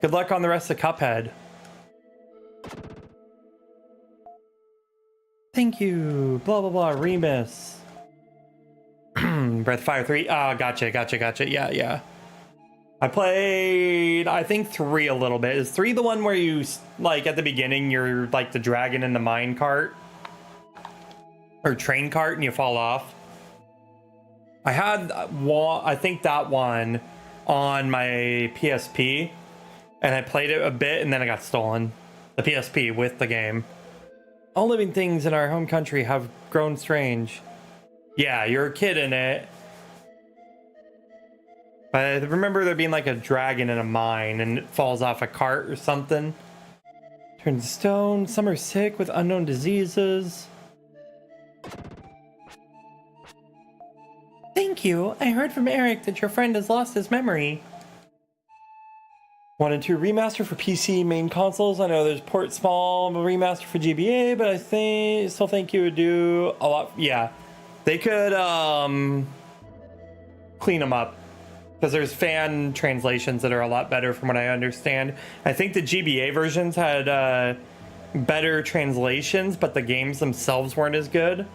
Good luck on the rest of Cuphead. Thank you. Blah, blah, blah. Remus. Breath of Fire 3. Ah, gotcha. Yeah. I played, I think 3 a little bit. Is 3 the one where you, like, at the beginning, you're like the dragon in the mine cart? Or train cart and you fall off? I had one, I think that one on my PSP. And I played it a bit and then it got stolen. The PSP with the game. All living things in our home country have grown strange. Yeah, you're a kid in it. But I remember there being like a dragon in a mine and it falls off a cart or something. Turns to stone. Some are sick with unknown diseases. Thank you. I heard from Eric that your friend has lost his memory. 1 and 2 remaster for PC main consoles. I know there's port small remaster for GBA, but I still think you would do a lot. Yeah, they could clean them up because there's fan translations that are a lot better from what I understand. I think the GBA versions had better translations, but the games themselves weren't as good.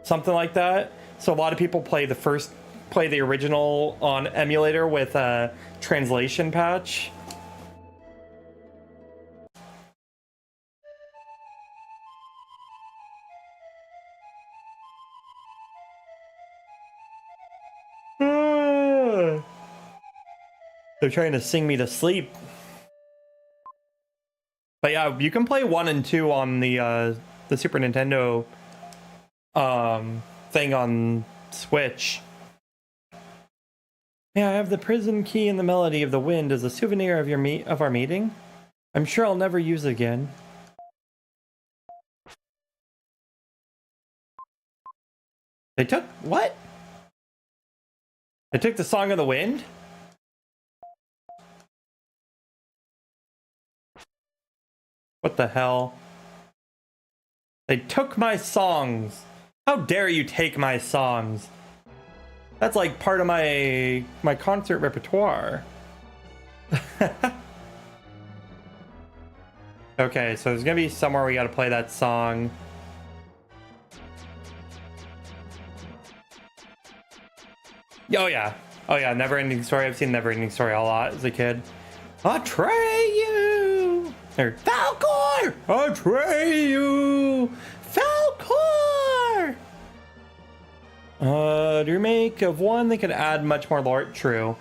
Something like that. So a lot of people play the original on emulator with a translation patch. They're trying to sing me to sleep. But yeah, you can play 1 and 2 on the Super Nintendo thing on Switch. Yeah, I have the prison key and the melody of the wind as a souvenir of our meeting. I'm sure I'll never use it again. They took what? They took the Song of the Wind? What the hell? They took my songs. How dare you take my songs? That's like part of my concert repertoire. Okay, so there's gonna be somewhere we gotta play that song. Oh yeah, Never Ending Story. I've seen Never Ending Story a lot as a kid. Atreyu! Or Falcor! Atreyu! Falcor! The remake of 1, they could add much more lore. True.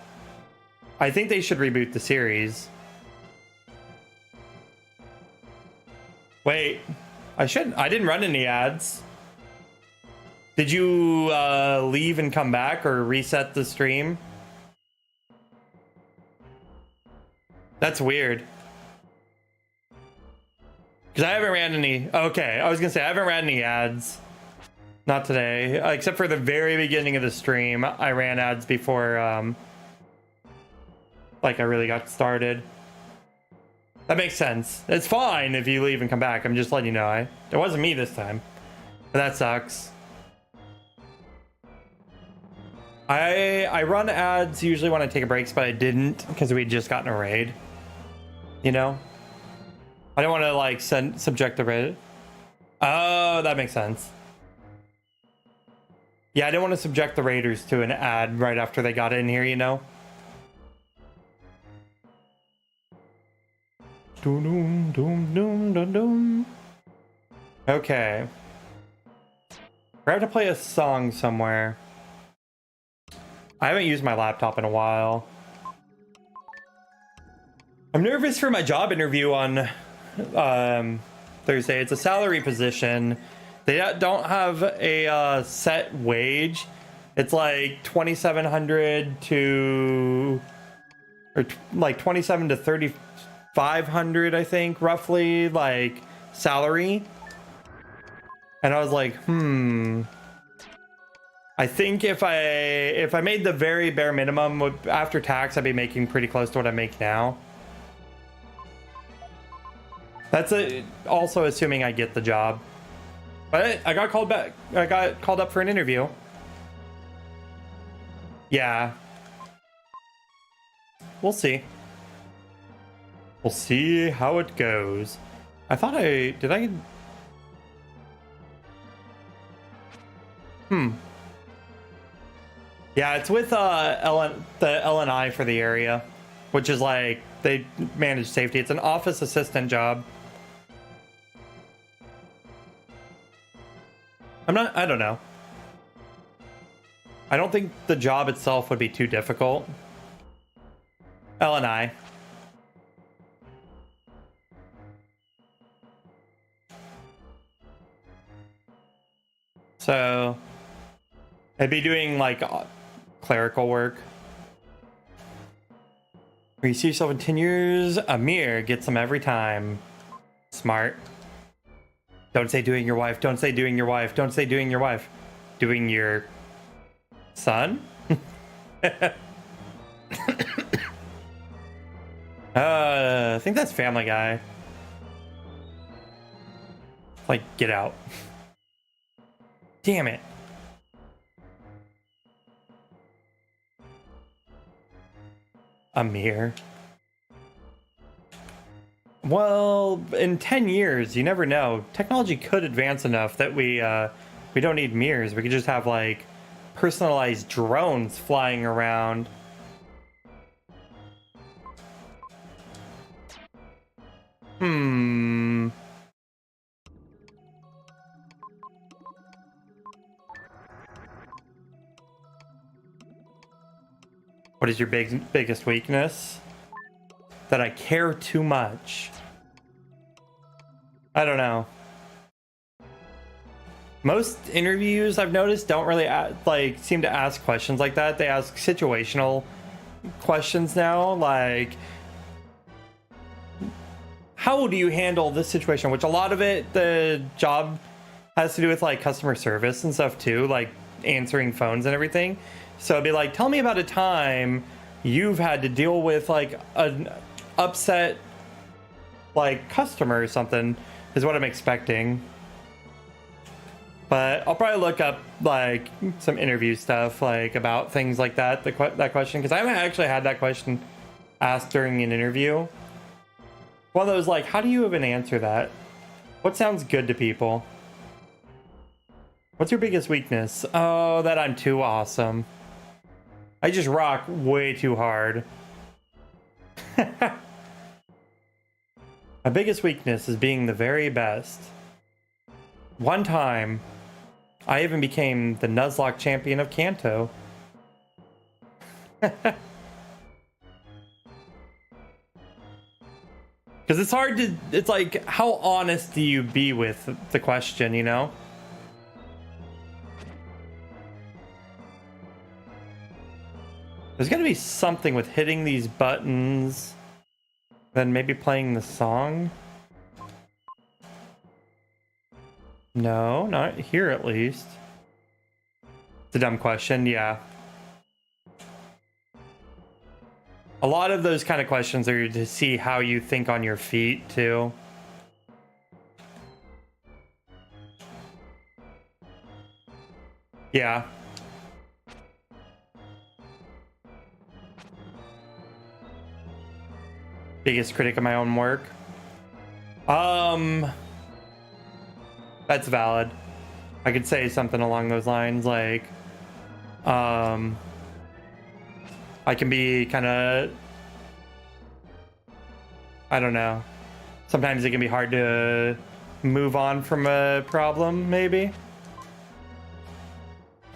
I think they should reboot the series. Wait, I didn't run any ads. Did you leave and come back or reset the stream? That's weird. Because I haven't ran any. Okay, I was gonna say I haven't ran any ads. Not today, except for the very beginning of the stream. I ran ads before, like I really got started. That makes sense. It's fine if you leave and come back. I'm just letting you know. It wasn't me this time. But that sucks. I run ads usually when I take a breaks, but I didn't because we'd just gotten a raid. You know? I don't want to like subject the raid. Oh, that makes sense. Yeah, I didn't want to subject the raiders to an ad right after they got in here, you know? Doom, doom, doom, doom, doom. Okay. We're going to play a song somewhere. I haven't used my laptop in a while. I'm nervous for my job interview on Thursday. It's a salary position. They don't have a set wage. It's like 2,700 to, or like 27 to 3,500, I think, roughly, like salary. And I was like, I think if I made the very bare minimum after tax, I'd be making pretty close to what I make now. That's also assuming I get the job. But I got called back. I got called up for an interview. Yeah. We'll see. We'll see how it goes. I thought did I? Yeah, it's with the LNI for the area, which is like they manage safety. It's an office assistant job. I don't know. I don't think the job itself would be too difficult. LNI. So I'd be doing like clerical work. Where you see yourself in 10 years, Amir gets them every time. Smart. Don't say doing your wife. Don't say doing your wife. Don't say doing your wife. Doing your son? I think that's Family Guy. Like, get out. Damn it. Amir. Well, in 10 years, you never know. Technology could advance enough that we don't need mirrors. We could just have like personalized drones flying around. What is your biggest weakness? That I care too much. I don't know. Most interviews I've noticed don't really seem to ask questions like that. They ask situational questions now, like how do you handle this situation? Which a lot of it, the job has to do with like customer service and stuff too, like answering phones and everything. So it'd be like, tell me about a time you've had to deal with like an upset like customer or something is what I'm expecting. But I'll probably look up like some interview stuff like about things like that, that question, because I haven't actually had that question asked during an interview. One of those like, how do you even answer that? What sounds good to people? What's your biggest weakness? Oh, that I'm too awesome. I just rock way too hard. My biggest weakness is being the very best. One time, I even became the Nuzlocke champion of Kanto. Because it's hard to, it's like, how honest do you be with the question, you know? There's gotta be something with hitting these buttons, then maybe playing the song. No, not here at least. It's a dumb question, yeah. A lot of those kind of questions are to see how you think on your feet, too. Yeah. Biggest critic of my own work. That's valid. I could say something along those lines, like, I can be kind of, I don't know. Sometimes it can be hard to move on from a problem, maybe.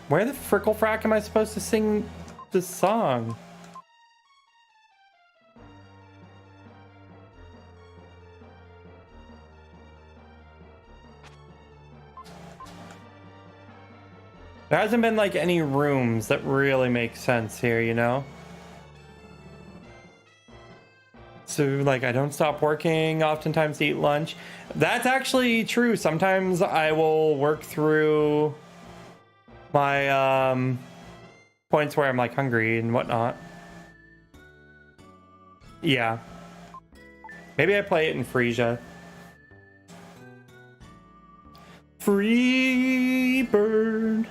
Where the frickle frack am I supposed to sing this song? There hasn't been like any rooms that really make sense here, you know? So like I don't stop working oftentimes to eat lunch. That's actually true. Sometimes I will work through my points where I'm like hungry and whatnot. Yeah. Maybe I play it in Frisia. Free bird.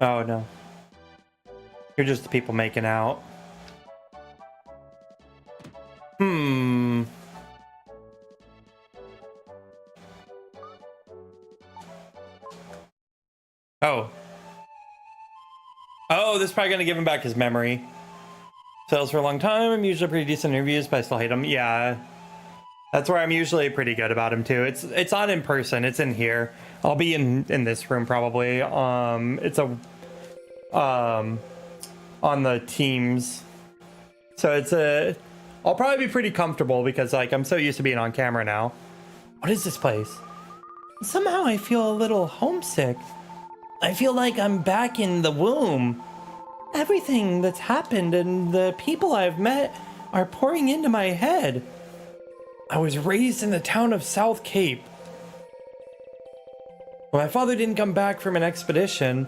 Oh, no. You're just the people making out. Oh. Oh, this is probably going to give him back his memory. Fails for a long time. I'm usually pretty decent in interviews, but I still hate him. Yeah. That's where I'm usually pretty good about him, too. It's not in person. It's in here. I'll be in this room, probably. It's a... on the Teams. So it's a... I'll probably be pretty comfortable because, like, I'm so used to being on camera now. What is this place? Somehow I feel a little homesick. I feel like I'm back in the womb. Everything that's happened and the people I've met are pouring into my head. I was raised in the town of South Cape. When my father didn't come back from an expedition,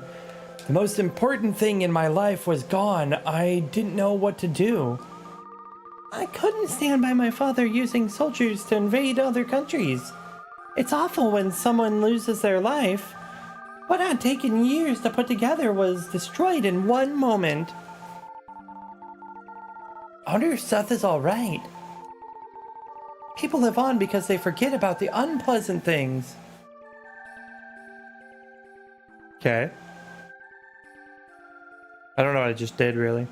the most important thing in my life was gone. I didn't know what to do. I couldn't stand by my father using soldiers to invade other countries. It's awful when someone loses their life. What had taken years to put together was destroyed in one moment. I wonder if Seth is alright. People live on because they forget about the unpleasant things. Okay. I don't know what I just did, really.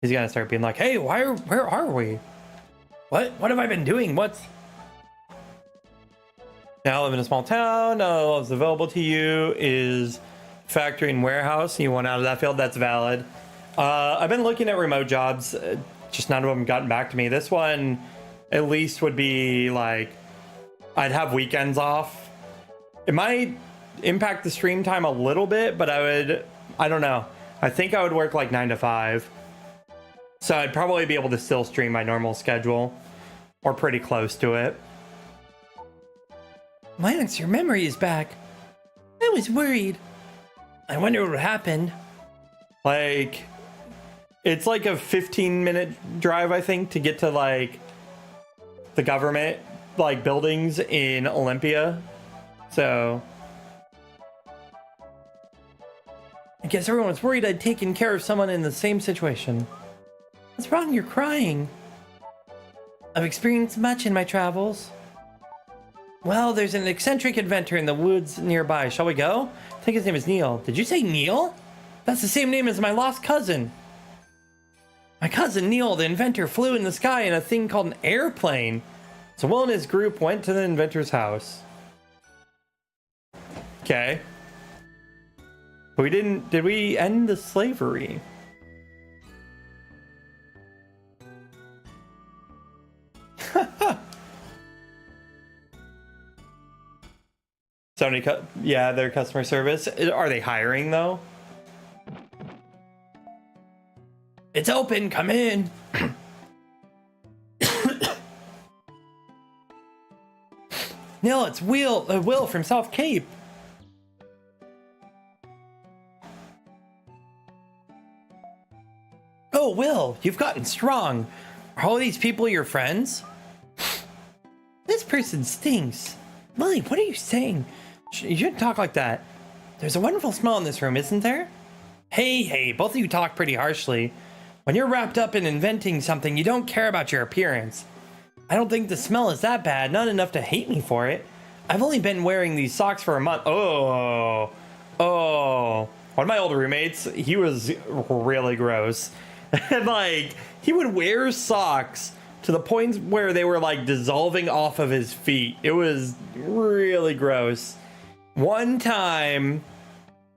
He's gonna start being like, hey, where are we? What have I been doing? Now I live in a small town. All that's available to you is factory and warehouse. You want out of that field? That's valid. I've been looking at remote jobs. Just none of them gotten back to me. This one at least would be like, I'd have weekends off. It might impact the stream time a little bit, but I don't know. I think I would work like 9 to 5. So I'd probably be able to still stream my normal schedule or pretty close to it. Lennox, your memory is back. I was worried. I wonder what happened. Like, it's like a 15-minute drive, I think, to get to like the government like buildings in Olympia. So I guess everyone was worried I'd taken care of someone in the same situation. What's wrong? You're crying. I've experienced much in my travels. Well, there's an eccentric inventor in the woods nearby. Shall we go? I think his name is Neil. Did you say Neil? That's the same name as my lost cousin. My cousin Neil, the inventor, flew in the sky in a thing called an airplane. So Will and his group went to the inventor's house. Okay. But did we end the slavery? Sony, yeah, their customer service. Are they hiring though? It's open. Come in. Neil, it's Will from South Cape. Oh, Will, you've gotten strong. Are all these people your friends? This person stinks. Lily, what are you saying? You shouldn't talk like that. There's a wonderful smell in this room, isn't there? Hey, both of you talk pretty harshly. When you're wrapped up in inventing something, you don't care about your appearance. I don't think the smell is that bad, not enough to hate me for it. I've only been wearing these socks for a month. Oh. One of my old roommates, he was really gross. And like, he would wear socks to the point where they were like dissolving off of his feet. It was really gross. One time,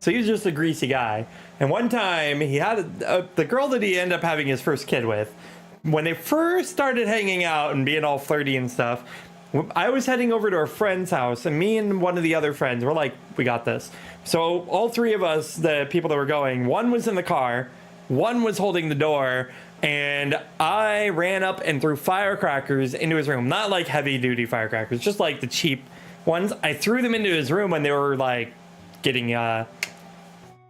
so he was just a greasy guy. And one time he had the girl that he ended up having his first kid with. When they first started hanging out and being all flirty and stuff, I was heading over to a friend's house, and me and one of the other friends were like, we got this. So all three of us, the people that were going, one was in the car, one was holding the door, and I ran up and threw firecrackers into his room. Not like heavy duty firecrackers, just like the cheap ones. I threw them into his room when they were like getting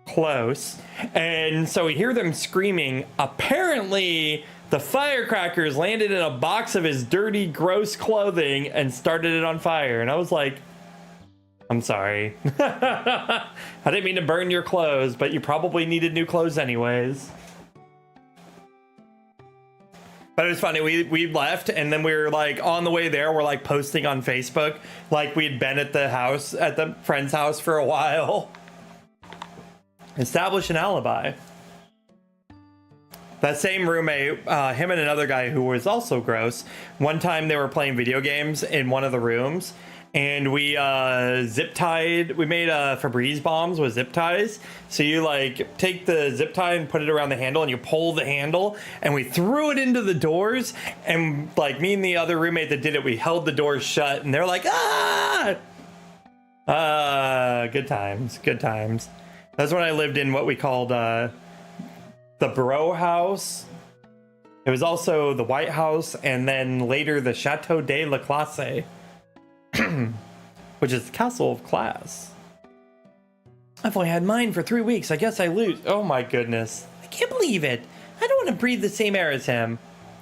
close. And so we hear them screaming. Apparently the firecrackers landed in a box of his dirty, gross clothing and started it on fire. And I was like, I'm sorry. I didn't mean to burn your clothes, but you probably needed new clothes anyways. But it was funny, we left, and then we were like on the way there, we're like posting on Facebook like we'd been at the friend's house for a while. Establish an alibi. That same roommate, him and another guy who was also gross, one time they were playing video games in one of the rooms, and we zip tied, we made Febreze bombs with zip ties. So you like take the zip tie and put it around the handle and you pull the handle, and we threw it into the doors, and like me and the other roommate that did it, we held the doors shut, and they're like, ah! Good times, good times. That's when I lived in what we called the Bro House. It was also the White House, and then later the Chateau de la Classe. Which is the castle of class. I've only had mine for 3 weeks. I guess I lose. Oh my goodness. I can't believe it. I don't want to breathe the same air as him.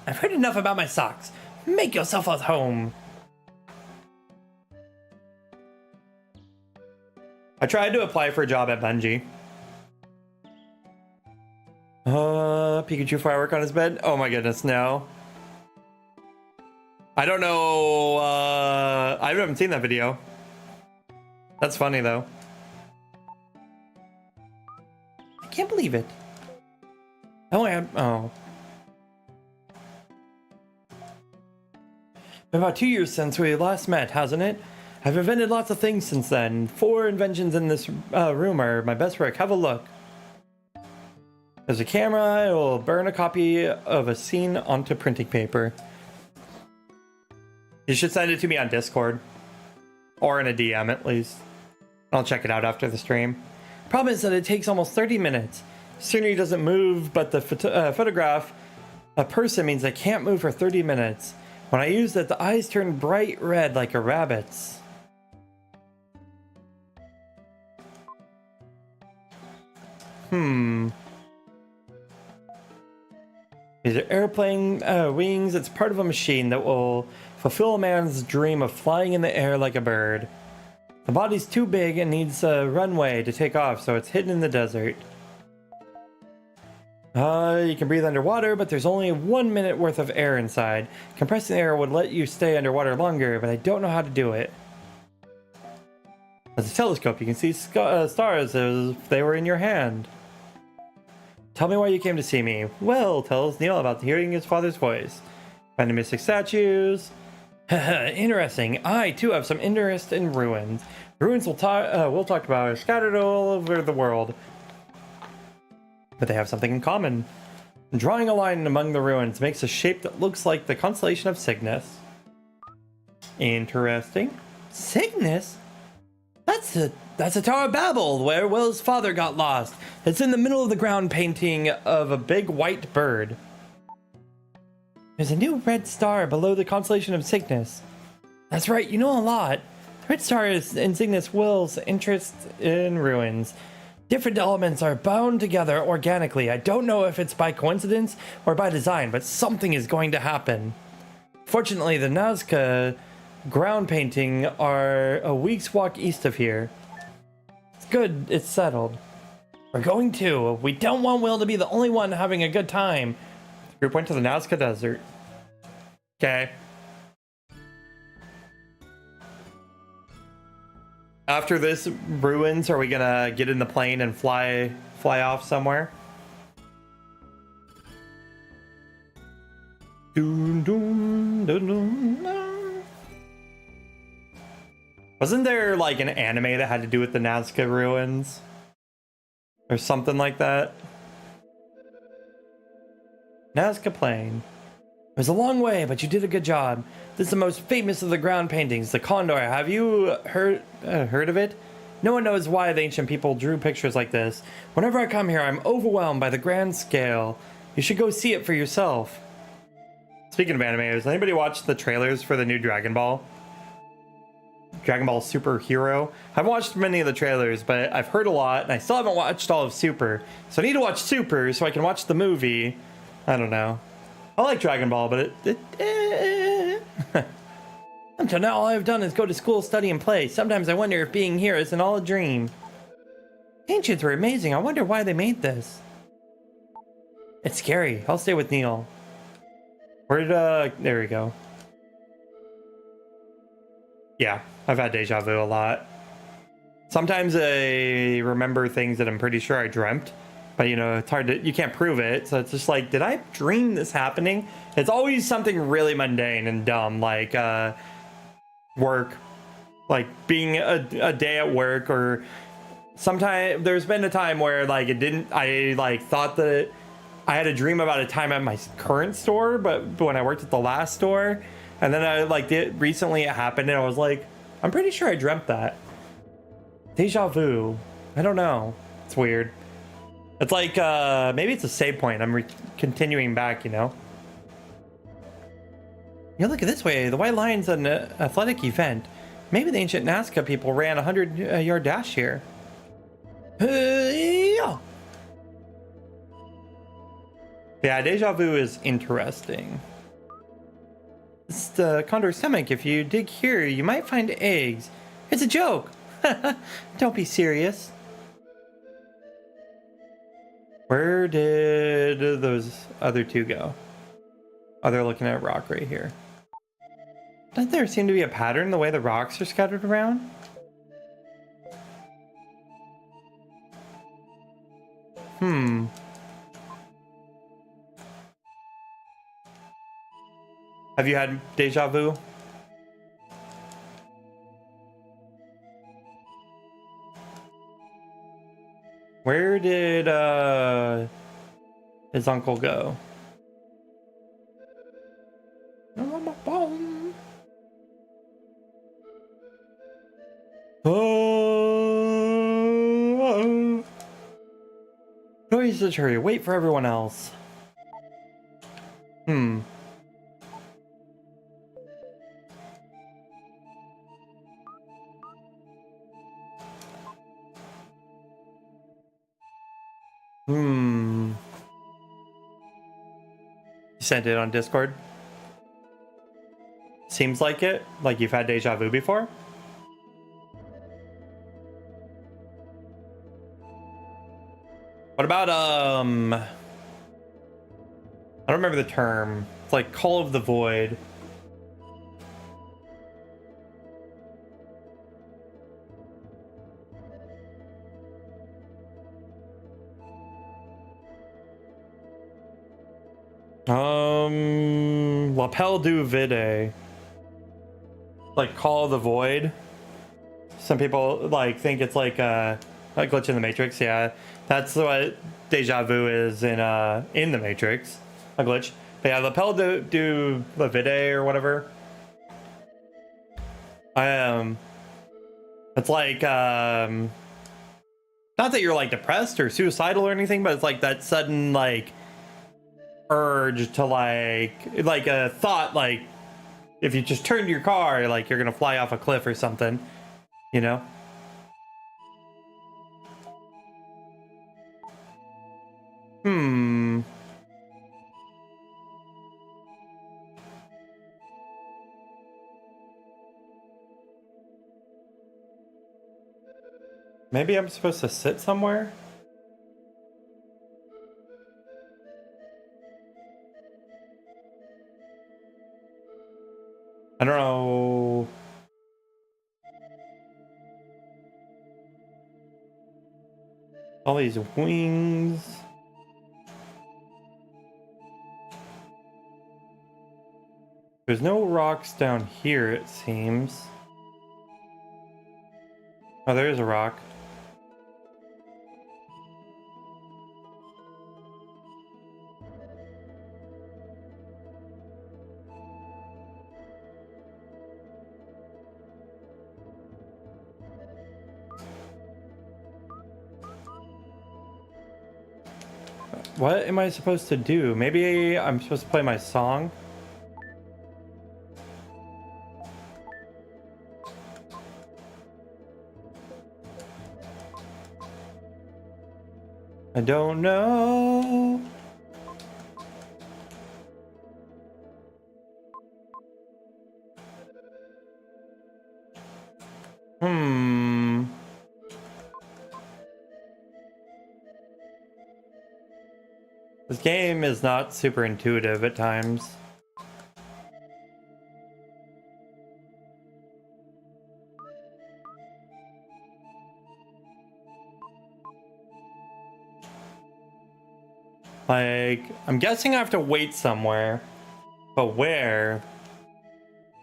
I've heard enough about my socks. Make yourself at home. I tried to apply for a job at Bungie. Pikachu firework on his bed? Oh my goodness, no. I don't know, I haven't seen that video. That's funny, though. I can't believe it. Oh, oh. Been about 2 years since we last met, hasn't it? I've invented lots of things since then. 4 inventions in this room are my best work. Have a look. There's a camera. I will burn a copy of a scene onto printing paper. You should send it to me on Discord. Or in a DM, at least. I'll check it out after the stream. Problem is that it takes almost 30 minutes. Scenery doesn't move, but the photograph a person means I can't move for 30 minutes. When I use it, the eyes turn bright red like a rabbit's. These are airplane wings. It's part of a machine that will fulfill a man's dream of flying in the air like a bird. The body's too big and needs a runway to take off, so it's hidden in the desert. You can breathe underwater, but there's only 1 minute worth of air inside. Compressing the air would let you stay underwater longer, but I don't know how to do it. As a telescope, you can see stars as if they were in your hand. Tell me why you came to see me. Will tells Neil about hearing his father's voice. Finding mystic statues. Interesting. I, too, have some interest in ruins. The ruins we'll talk about are scattered all over the world. But they have something in common. Drawing a line among the ruins makes a shape that looks like the constellation of Cygnus. Interesting. Cygnus? That's a Tower of Babel, where Will's father got lost. It's in the middle of the ground painting of a big white bird. There's a new red star below the constellation of Cygnus. That's right, you know a lot. The red star is in Cygnus Will's interest in ruins. Different elements are bound together organically. I don't know if it's by coincidence or by design, but something is going to happen. Fortunately, the Nazca ground painting are a week's walk east of here. It's good, it's settled. We're going to. We don't want Will to be the only one having a good time. The group went to the Nazca Desert. Okay. After this ruins, are we gonna get in the plane and fly off somewhere? Dun, dun, dun, dun, dun. Wasn't there like an anime that had to do with the Nazca ruins? Or something like that? Nazca plane. It was a long way, but you did a good job. This is the most famous of the ground paintings, the Condor. Have you heard of it? No one knows why the ancient people drew pictures like this. Whenever I come here, I'm overwhelmed by the grand scale. You should go see it for yourself. Speaking of anime, has anybody watched the trailers for the new Dragon Ball? Dragon Ball Super Hero? I haven't watched many of the trailers, but I've heard a lot, and I still haven't watched all of Super. So I need to watch Super so I can watch the movie. I don't know. I like Dragon Ball, but Until now, all I've done is go to school, study, and play. Sometimes I wonder if being here isn't all a dream. Ancients were amazing. I wonder why they made this. It's scary. I'll stay with Neil. Where did, there we go. Yeah, I've had deja vu a lot. Sometimes I remember things that I'm pretty sure I dreamt, but you know, it's hard to, you can't prove it. So it's just like, did I dream this happening? It's always something really mundane and dumb, like work, like being a day at work, or sometimes there's been a time where like it didn't, I like thought that I had a dream about a time at my current store, but when I worked at the last store, and then I like recently it happened and I was like, I'm pretty sure I dreamt that. Deja vu. I don't know. It's weird. It's like, maybe it's a save point. I'm continuing back, you know? Yeah, look at this way. The White Lion's an athletic event. Maybe the ancient Nazca people ran a 100-yard dash here. Yeah, deja vu is interesting. It's the condor's stomach. If you dig here, you might find eggs. It's a joke. Don't be serious. Where did those other two go? Oh, they're looking at a rock right here. Doesn't there seem to be a pattern in the way the rocks are scattered around? Have you had deja vu? Where did his uncle go? Oh, noise hurry. Wait for everyone else. You sent it on Discord? Seems like it. Like you've had deja vu before? What about, I don't remember the term. It's like Call of the Void. Lapel du Vide. Like Call of the Void. Some people like think it's like a glitch in the Matrix. Yeah, that's what deja vu is in the Matrix, a glitch. But yeah, Lapel du Vide or whatever. It's like not that you're like depressed or suicidal or anything, but it's like that sudden like urge to like a thought, like if you just turned your car, like you're gonna fly off a cliff or something, you know? Maybe I'm supposed to sit somewhere? I don't know. All these wings. There's no rocks down here, it seems. Oh, there is a rock. What am I supposed to do? Maybe I'm supposed to play my song? I don't know. This game is not super intuitive at times. Like, I'm guessing I have to wait somewhere, but where?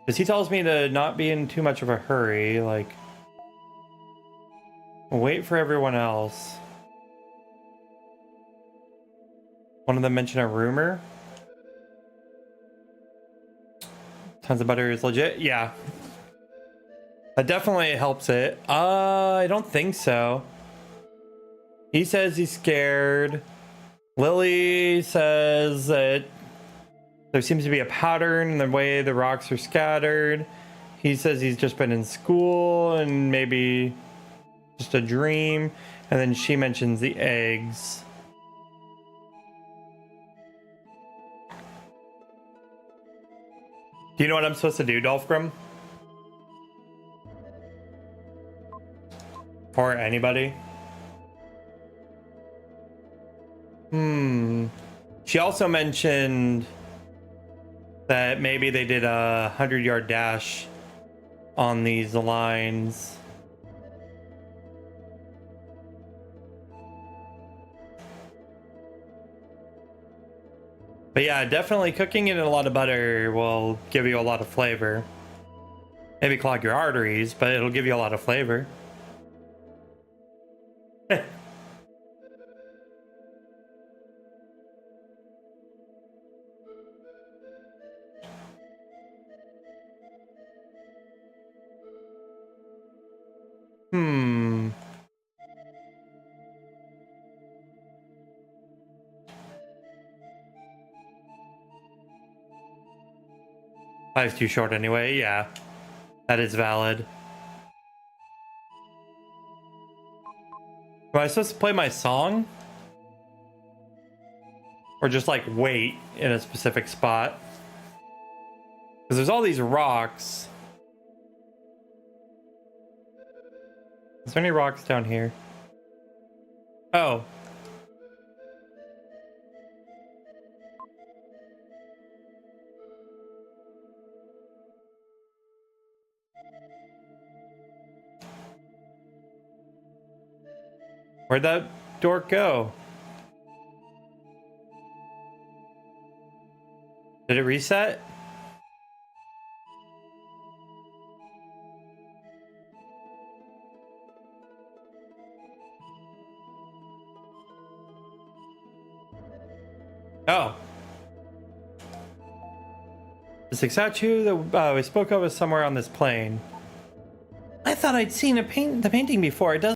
Because he tells me to not be in too much of a hurry, like, wait for everyone else. One of them mentioned a rumor. Tons of butter is legit. Yeah. That definitely helps it. I don't think so. He says he's scared. Lily says that there seems to be a pattern in the way the rocks are scattered. He says he's just been in school and maybe just a dream. And then she mentions the eggs. Do you know what I'm supposed to do, Dolphgrim? Or anybody? She also mentioned that maybe they did a 100-yard dash on these lines. But yeah, definitely cooking it in a lot of butter will give you a lot of flavor. Maybe clog your arteries, but it'll give you a lot of flavor. Life's too short anyway, yeah. That is valid. Am I supposed to play my song? Or just like wait in a specific spot? Because there's all these rocks. Is there any rocks down here? Oh. Where'd that dork go? Did it reset? Oh. The statue that we spoke of is somewhere on this plane. I thought I'd seen the painting before. It doesn't